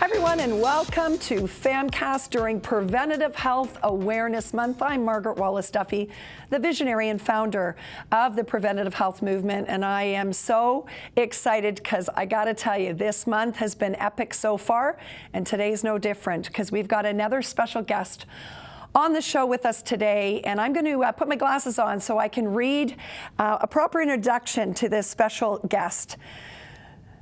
Hi everyone, and welcome to PHAMCAST during Preventative Health Awareness Month. I'm Margaret Wallace-Duffy, the visionary and founder of the Preventative Health Movement, and I am so excited because I got to tell you, this month has been epic so far, and today's no different because we've got another special guest on the show with us today, and I'm going to put my glasses on so I can read a proper introduction to this special guest.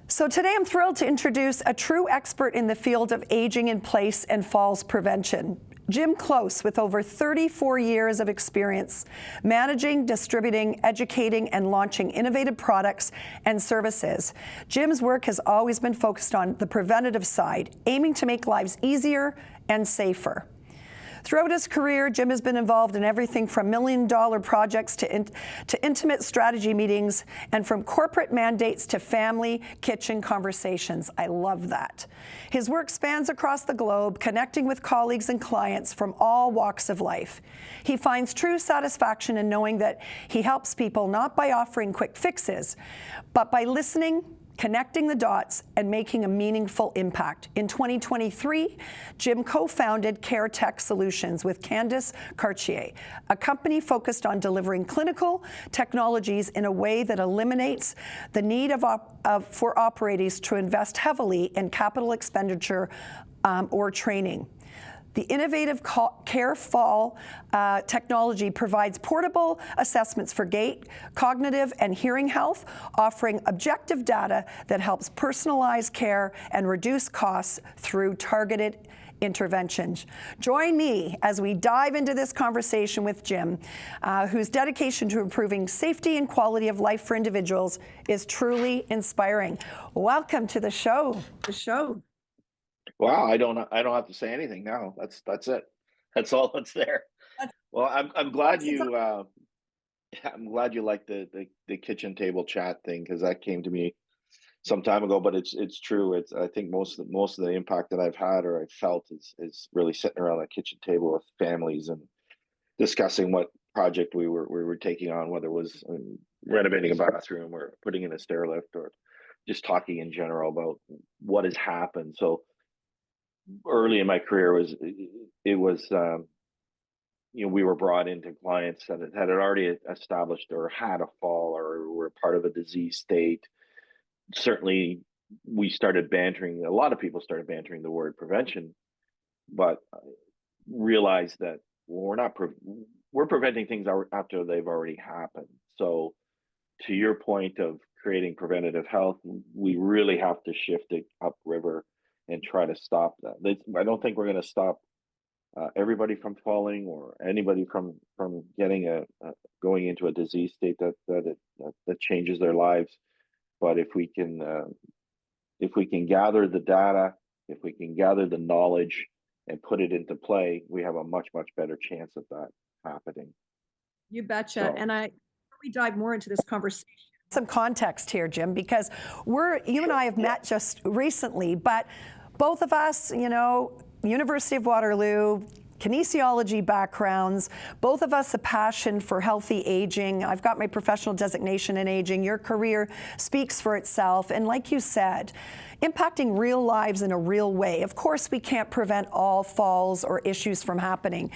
So today I'm thrilled to introduce a true expert in the field of aging in place and falls prevention. Jim Close, with over 34 years of experience managing, distributing, educating, and launching innovative products and services. Jim's work has always been focused on the preventative side, aiming to make lives easier and safer. Throughout his career, Jim has been involved in everything from million-dollar projects to intimate strategy meetings, and from corporate mandates to family kitchen conversations. I love that. His work spans across the globe, connecting with colleagues and clients from all walks of life. He finds true satisfaction in knowing that he helps people not by offering quick fixes, but by listening, connecting the dots, and making a meaningful impact. In 2023, Jim co-founded Care Tech Solutions with Candice Cartier, a company focused on delivering clinical technologies in a way that eliminates the need for operators to invest heavily in capital expenditure or training. The innovative CareFall technology provides portable assessments for gait, cognitive, and hearing health, offering objective data that helps personalize care and reduce costs through targeted interventions. Join me as we dive into this conversation with Jim, whose dedication to improving safety and quality of life for individuals is truly inspiring. Welcome to the show. Wow, I don't have to say anything now. That's it. That's all that's there. Well, I'm glad you I'm glad you like the kitchen table chat thing, because that came to me some time ago. But it's true. It's, I think most of the impact that I've had or I've felt is really sitting around that kitchen table with families and discussing what project we were taking on, whether it was renovating a bathroom or putting in a stair lift, or just talking in general about what has happened. So early in my career we were brought into clients that had already established or had a fall or were part of a disease state. Certainly we started bantering, a lot of people started bantering the word prevention, but realized that we're preventing things after they've already happened. So to your point of creating preventative health, we really have to shift it upriver and try to stop that. I don't think we're going to stop everybody from falling or anybody from getting going into a disease state that changes their lives. But if we can gather the data, if we can gather the knowledge and put it into play, we have a much better chance of that happening. You betcha. And we dive more into this conversation. Some context here, Jim, because you and I have met just recently, but both of us, University of Waterloo, kinesiology backgrounds, both of us a passion for healthy aging. I've got my professional designation in aging. Your career speaks for itself. And like you said, impacting real lives in a real way. Of course, we can't prevent all falls or issues from happening.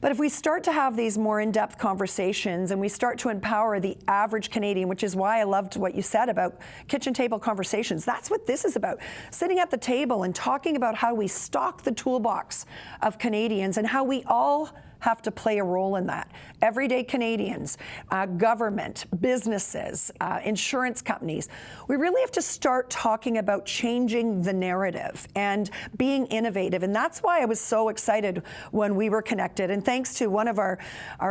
But if we start to have these more in-depth conversations and we start to empower the average Canadian, which is why I loved what you said about kitchen table conversations, that's what this is about. Sitting at the table and talking about how we stock the toolbox of Canadians and how we all have to play a role in that. Everyday Canadians, government, businesses, insurance companies. We really have to start talking about changing the narrative and being innovative. And that's why I was so excited when we were connected. And thanks to one of our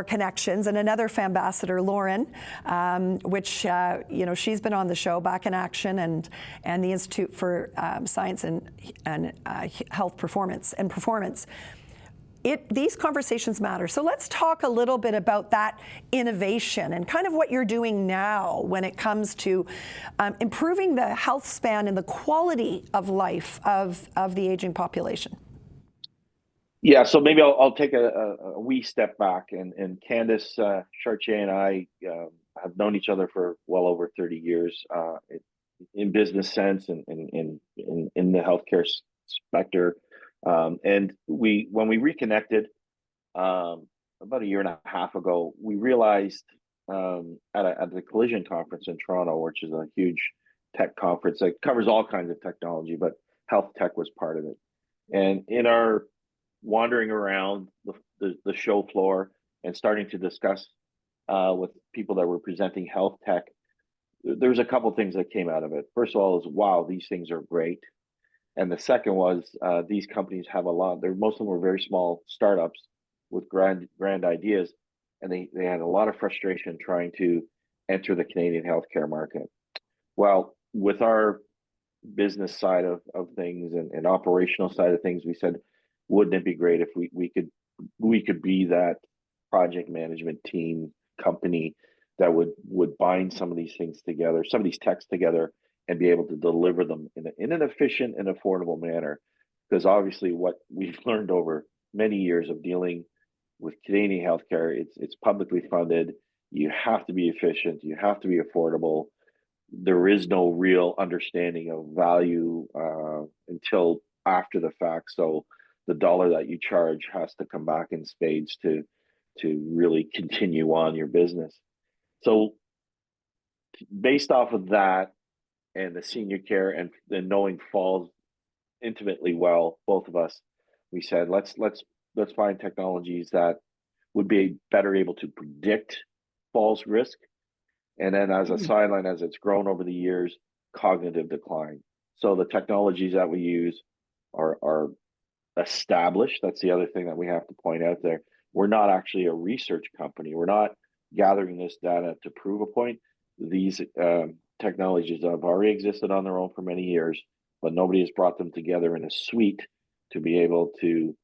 connections and another FAMbassador, Lauren, which, she's been on the show, Back in Action, and the Institute for Science and Health Performance. These conversations matter. So let's talk a little bit about that innovation and kind of what you're doing now when it comes to improving the health span and the quality of life of the aging population. Yeah, so maybe I'll take a wee step back, and Candice Chartier and I have known each other for well over 30 years in business sense and in the healthcare specter. And when we reconnected about a year and a half ago, we realized at the Collision Conference in Toronto, which is a huge tech conference that covers all kinds of technology, but health tech was part of it. And in our wandering around the show floor and starting to discuss with people that were presenting health tech, there's a couple things that came out of it. First of all, is wow, these things are great. And the second was these companies have a lot. Most of them were very small startups with grand ideas, and they had a lot of frustration trying to enter the Canadian healthcare market. Well, with our business side of things and operational side of things, we said, wouldn't it be great if we could be that project management team company that would bind some of these things together, some of these techs together, and be able to deliver them in an efficient and affordable manner. Because obviously what we've learned over many years of dealing with Canadian healthcare, it's publicly funded. You have to be efficient. You have to be affordable. There is no real understanding of value until after the fact. So the dollar that you charge has to come back in spades to really continue on your business. So based off of that and the senior care and knowing Falls intimately well, both of us, we said let's find technologies that would be better able to predict Falls risk. And then as a sideline, as it's grown over the years, cognitive decline. So the technologies that we use are established. That's the other thing that we have to point out there. We're not actually a research company. We're not gathering this data to prove a point. These technologies have already existed on their own for many years, but nobody has brought them together in a suite to be able to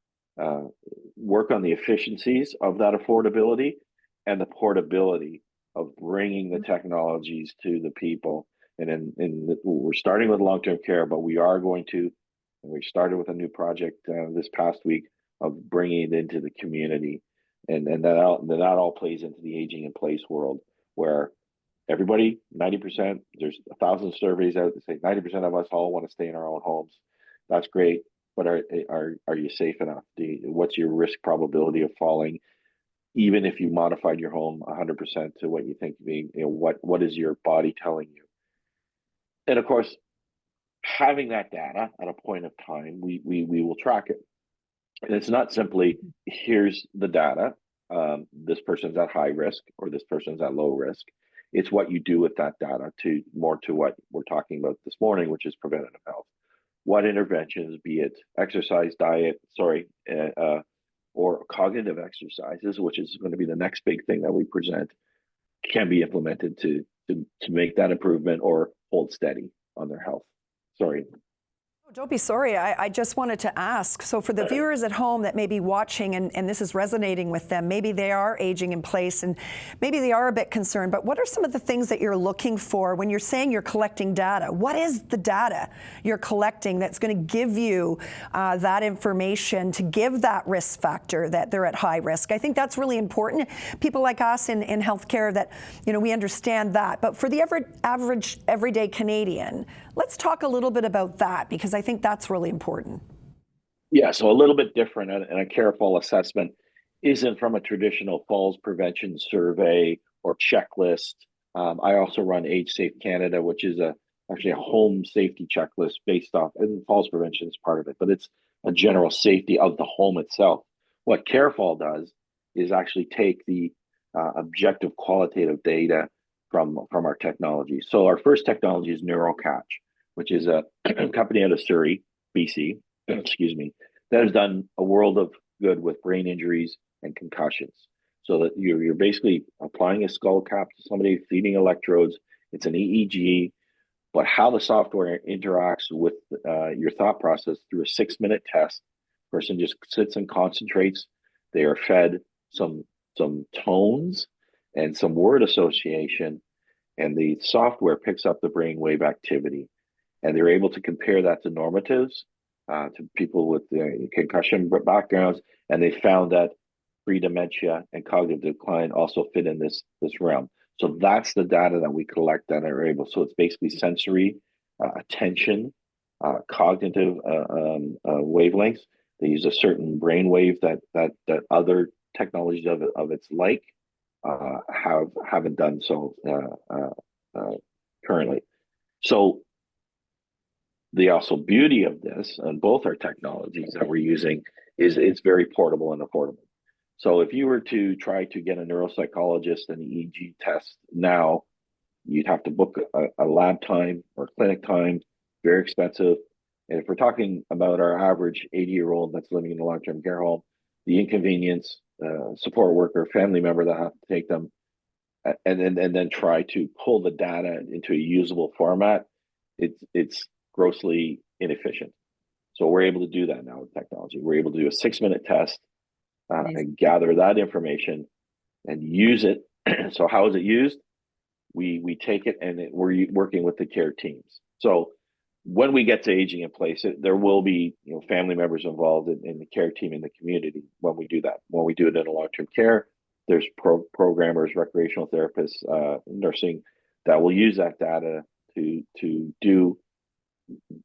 work on the efficiencies of that affordability and the portability of bringing the technologies to the people. And we're starting with long-term care, but we are going to, and we started with a new project this past week of bringing it into the community. And that all plays into the aging in place world, where everybody, 90%, there's 1,000 surveys out that say 90% of us all want to stay in our own homes. That's great, but are you safe enough? What's your risk probability of falling? Even if you modified your home 100% to what you think, what is your body telling you? And of course, having that data at a point of time, we will track it. And it's not simply, here's the data, this person's at high risk or this person's at low risk. It's what you do with that data to what we're talking about this morning, which is preventative health. What interventions, be it exercise, diet, or cognitive exercises, which is going to be the next big thing that we present, can be implemented to make that improvement or hold steady on their health. Sorry. Don't be sorry. I just wanted to ask. So for the viewers at home that may be watching and this is resonating with them, maybe they are aging in place and maybe they are a bit concerned, but what are some of the things that you're looking for when you're saying you're collecting data? What is the data you're collecting that's going to give you that information to give that risk factor that they're at high risk? I think that's really important. People like us in healthcare that, we understand that. But for the average everyday Canadian, let's talk a little bit about that, because I think that's really important. Yeah, so a little bit different, and a careful assessment isn't from a traditional falls prevention survey or checklist. I also run Age Safe Canada, which is actually a home safety checklist based off, and falls prevention is part of it, but it's a general safety of the home itself. What Carefall does is actually take the objective qualitative data from our technology. So our first technology is NeuroCatch, which is a company out of Surrey, BC, excuse me, that has done a world of good with brain injuries and concussions. So that you're basically applying a skull cap to somebody, feeding electrodes. It's an EEG, but how the software interacts with your thought process through a 6-minute test. Person just sits and concentrates. They are fed some tones and some word association, and the software picks up the brainwave activity. And they're able to compare that to normatives, to people with concussion backgrounds, and they found that pre-dementia and cognitive decline also fit in this realm. So that's the data that we collect that are able. So it's basically sensory, attention, cognitive wavelengths. They use a certain brain wave that other technologies of its like haven't done so currently. So the also beauty of this, and both our technologies that we're using, is it's very portable and affordable. So if you were to try to get a neuropsychologist an EEG test now, you'd have to book a lab time or clinic time, very expensive. And if we're talking about our average 80-year-old that's living in a long-term care home, the inconvenience, support worker, family member that have to take them, and then try to pull the data into a usable format, it's grossly inefficient. So we're able to do that now with technology. We're able to do a 6-minute test and gather that information and use it. So how is it used? We take it and we're working with the care teams. So when we get to aging in place, there will be family members involved in the care team in the community when we do that. When we do it in a long-term care, there's programmers, recreational therapists, nursing that will use that data to do,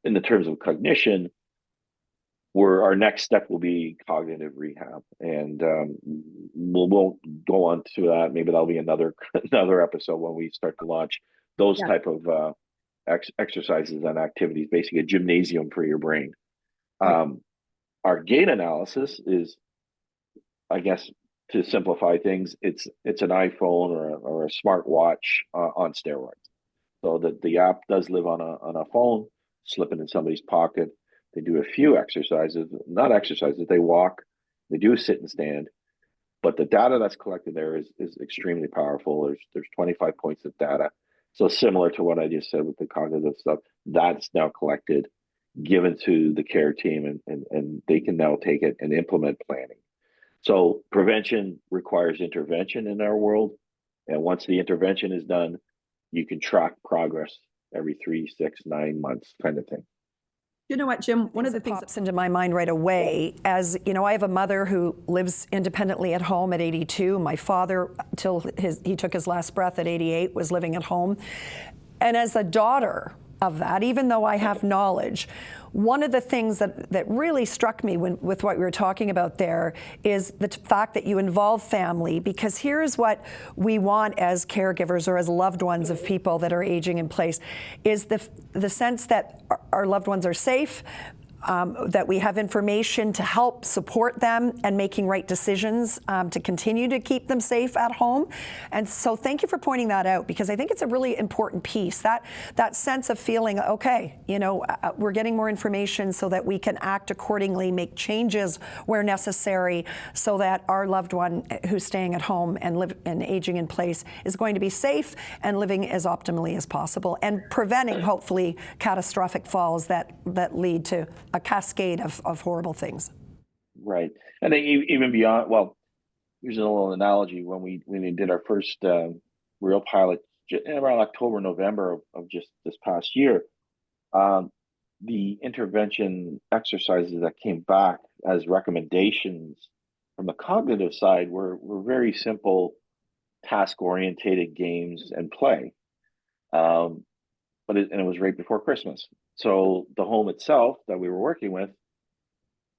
in the terms of cognition, where our next step will be cognitive rehab, and we'll go on to that. Maybe that'll be another episode when we start to launch those type of exercises and activities, basically a gymnasium for your brain. Our gait analysis is, I guess, to simplify things, it's an iPhone or a smartwatch on steroids. So that the app does live on a phone, slip it in somebody's pocket. They do a few exercises, not exercises, they walk, they do sit and stand, but the data that's collected there is extremely powerful. There's 25 points of data. So similar to what I just said with the cognitive stuff, that's now collected, given to the care team, and they can now take it and implement planning. So prevention requires intervention in our world. And once the intervention is done, you can track progress every 3, 6, 9 months kind of thing. You know what, Jim? One of the things that pops into my mind right away, as you know, I have a mother who lives independently at home at 82. My father, till he took his last breath at 88, was living at home. And as a daughter of that, even though I have knowledge, one of the things that really struck me with what we were talking about there is the fact that you involve family, because here's what we want as caregivers or as loved ones of people that are aging in place, is the sense that our loved ones are safe, that we have information to help support them and making right decisions to continue to keep them safe at home. And so thank you for pointing that out, because I think it's a really important piece, that sense of feeling, okay, we're getting more information so that we can act accordingly, make changes where necessary, so that our loved one who's staying at home and aging in place is going to be safe and living as optimally as possible, and preventing, hopefully, catastrophic falls that lead to a cascade of horrible things. Right. And then even beyond, well, here's a little analogy. When we did our first real pilot around October, November of just this past year, the intervention exercises that came back as recommendations from the cognitive side were very simple, task-orientated games and play. But it was right before Christmas. So the home itself that we were working with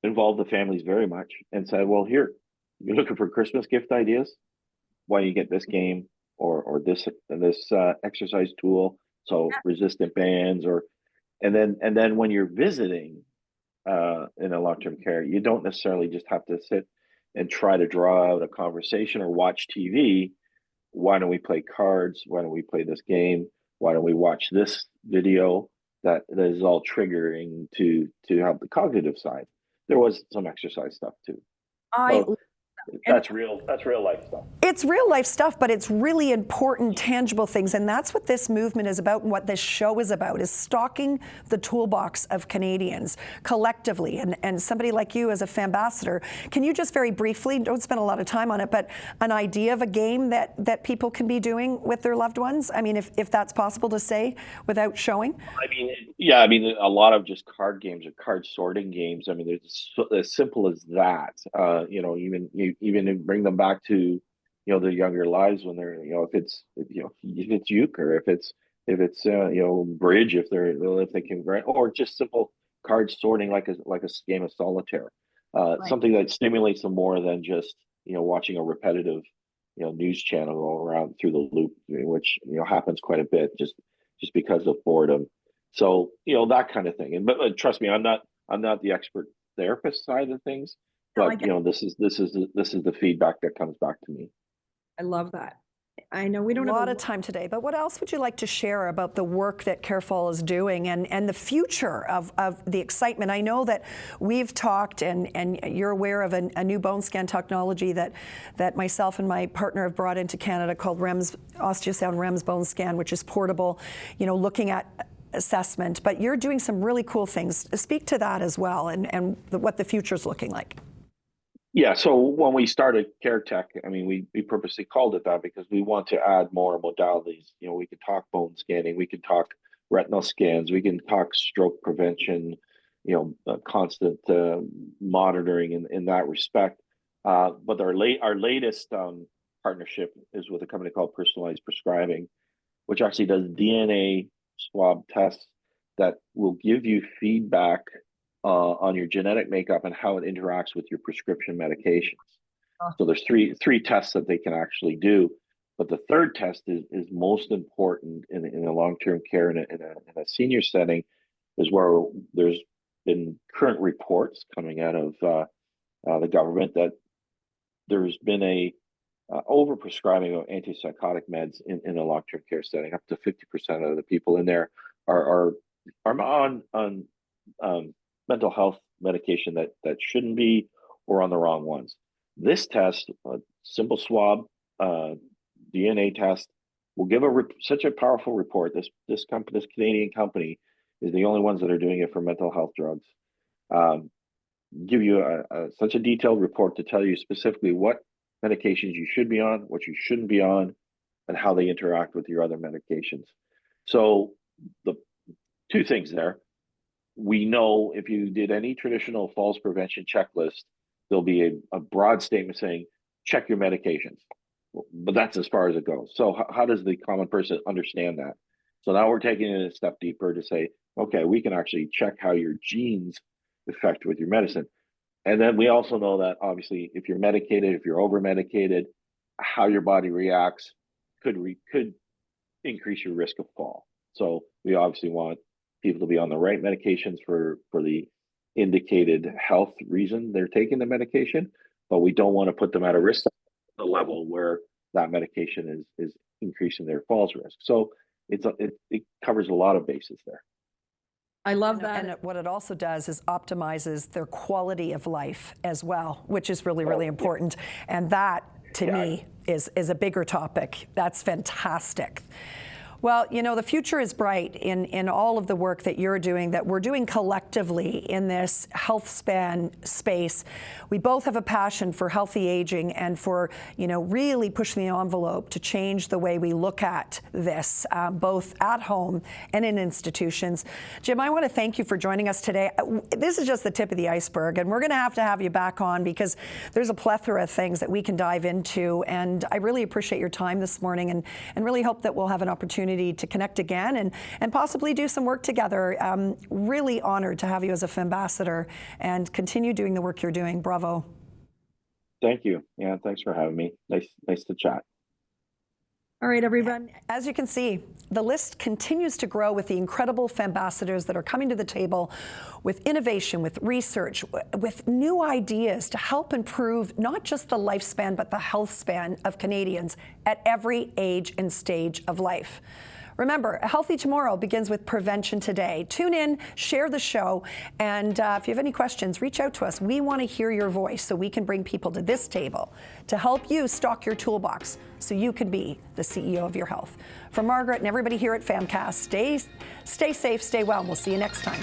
involved the families very much and said, well, here, you're looking for Christmas gift ideas? Why don't you get this game or this exercise tool? So resistant bands, and then when you're visiting in a long-term care, you don't necessarily just have to sit and try to draw out a conversation or watch TV. Why don't we play cards? Why don't we play this game? Why don't we watch this video that is all triggering to have the cognitive side? There was some exercise stuff too. That's real life stuff. It's real life stuff, but it's really important, tangible things. And that's what this movement is about, and what this show is about, is stocking the toolbox of Canadians collectively. And somebody like you as a FAMCAST, can you just very briefly, don't spend a lot of time on it, but an idea of a game that people can be doing with their loved ones? I mean, if that's possible to say without showing. I mean, a lot of just card games or card sorting games. I mean, it's as simple as that. Even bring them back to their younger lives when they're if it's euchre, if it's if it's bridge, if they can grant, or just simple card sorting like a game of solitaire, Right. something that stimulates them more than just watching a repetitive news channel go around through the loop, which happens quite a bit just because of boredom. So that kind of thing. And but trust me, I'm not the expert therapist side of things, No, I but get this is the feedback that comes back to me. I love that. I know we A don't have lot of time today, but what else would you like to share about the work that CareFall is doing and the future of the excitement? I know that we've talked, and you're aware of a new bone scan technology that myself and my partner have brought into Canada called Osteosound REMS bone scan, which is portable, looking at assessment. But you're doing some really cool things. Speak to that as well, and what the future is looking like. Yeah, so when we started CareTech, I mean, we purposely called it that because we want to add more modalities. We could talk bone scanning, we could talk retinal scans, we can talk stroke prevention, constant monitoring in that respect. But our latest partnership is with a company called Personalized Prescribing, which actually does DNA swab tests that will give you feedback on your genetic makeup and how it interacts with your prescription medications. So there's three tests that they can actually do, but the third test is most important in a long-term care in a senior setting, is where there's been current reports coming out of the government that there's been a overprescribing of antipsychotic meds in a long-term care setting. Up to 50% of the people in there are on mental health medication that shouldn't be, or on the wrong ones. This test, a simple swab DNA test, will give such a powerful report. This Canadian company is the only ones that are doing it for mental health drugs. Give you such a detailed report to tell you specifically what medications you should be on, what you shouldn't be on, and how they interact with your other medications. So the two things there. We know if you did any traditional falls prevention checklist, there'll be a broad statement saying, check your medications. But that's as far as it goes. So how does the common person understand that? So now we're taking it a step deeper to say, okay, we can actually check how your genes affect with your medicine. And then we also know that obviously if you're medicated, if you're over medicated, how your body reacts could increase your risk of fall. So we obviously want people to be on the right medications for the indicated health reason they're taking the medication, but we don't want to put them at a risk level where that medication is increasing their falls risk. So it covers a lot of bases there. I love that. And what it also does is optimizes their quality of life as well, which is really, really important. And that, to me, is a bigger topic. That's fantastic. Well, the future is bright in all of the work that you're doing, that we're doing collectively in this health span space. We both have a passion for healthy aging and for, really pushing the envelope to change the way we look at this, both at home and in institutions. Jim, I want to thank you for joining us today. This is just the tip of the iceberg, and we're going to have you back on because there's a plethora of things that we can dive into. And I really appreciate your time this morning and really hope that we'll have an opportunity to connect again and possibly do some work together. Really honored to have you as a FAMBassador and continue doing the work you're doing. Bravo. Thank you. Yeah, thanks for having me. Nice to chat. All right, everyone. As you can see, the list continues to grow with the incredible FAMBassadors that are coming to the table with innovation, with research, with new ideas to help improve not just the lifespan, but the health span of Canadians at every age and stage of life. Remember, a healthy tomorrow begins with prevention today. Tune in, share the show, and if you have any questions, reach out to us. We want to hear your voice so we can bring people to this table to help you stock your toolbox so you can be the CEO of your health. From Margaret and everybody here at FAMCAST, stay safe, stay well, and we'll see you next time.